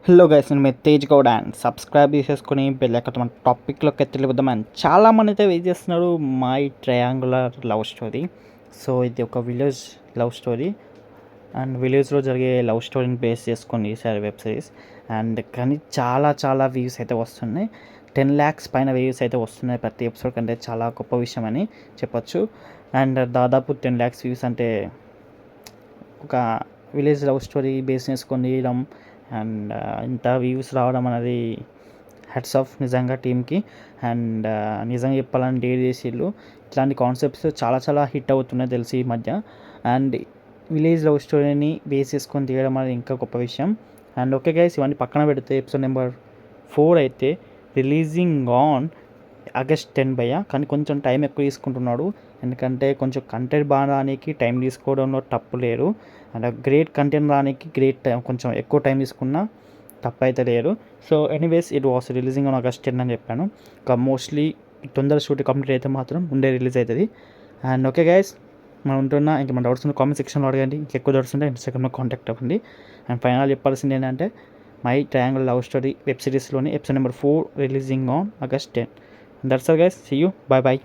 Hello guys, నేను మీ Tej Goud and subscribe చేసేసుకొని bell icon మన టాపిక్లోకి వెళ్ళిపోదాం. అండ్ చాలామంది అయితే వెయిట్ చేస్తున్నారు my triangular love story. So ఇది ఒక విలేజ్ లవ్ స్టోరీ అండ్ విలేజ్లో జరిగే లవ్ స్టోరీని బేస్ చేసుకొని ఈసారి వెబ్ సిరీస్. అండ్ కానీ చాలా చాలా వ్యూస్ అయితే వస్తున్నాయి. 10 lakhs పైన వ్యూస్ అయితే వస్తున్నాయి ప్రతి ఎపిసోడ్ కంటే. చాలా గొప్ప విషయం అని చెప్పొచ్చు. అండ్ దాదాపు 10 lakhs వ్యూస్ అంటే ఒక విలేజ్ లవ్ స్టోరీ బేస్ చేసుకొని తీయడం అండ్ ఇంత వ్యూస్ రావడం అనేది హెడ్స్ ఆఫ్ నిజంగా టీమ్కి. అండ్ నిజంగా చెప్పాలని డేర్ చేసిళ్ళు. ఇట్లాంటి కాన్సెప్ట్స్ చాలా చాలా హిట్ అవుతున్నాయి తెలిసి ఈ మధ్య. అండ్ విలేజ్ లవ్ స్టోరీని బేస్ చేసుకొని తీయడం అనేది ఇంకా గొప్ప విషయం. అండ్ ఓకే గైస్, ఇవన్నీ పక్కన పెడితే ఎపిసోడ్ నెంబర్ 4 అయితే రిలీజింగ్ ఆన్ ఆగస్ట్ 10 భయ్య. కానీ కొంచెం టైం ఎక్కువ తీసుకుంటున్నాడు, ఎందుకంటే కొంచెం కంటెంట్ బాగా రానికి టైం తీసుకోవడంలో తప్పు లేదు. అండ్ గ్రేట్ కంటెంట్ రానికి గ్రేట్ టైం కొంచెం ఎక్కువ టైం తీసుకున్నా తప్పు అయితే లేదు. So anyways it was releasing on August 10 అని చెప్పాను. ఇంకా మోస్ట్లీ తొందర షూట్ కంప్లీట్ అయితే మాత్రం ముందే రిలీజ్ అవుతుంది. అండ్ ఓకే గైస్, మనం ఉంటున్నా ఇంకేమైనా డౌట్స్ ఉంటే కామెంట్ సెక్షన్లో అడగండి. ఇంకెక్కువ డౌట్స్ ఉంటే ఇన్స్టాగ్రామ్లో కాంటాక్ట్ అవ్వండి. అండ్ ఫైనల్ చెప్పాల్సింది ఏంటంటే my triangle love story web సిరీస్లోని episode number 4 releasing on August 10. That's all guys, see you, bye bye.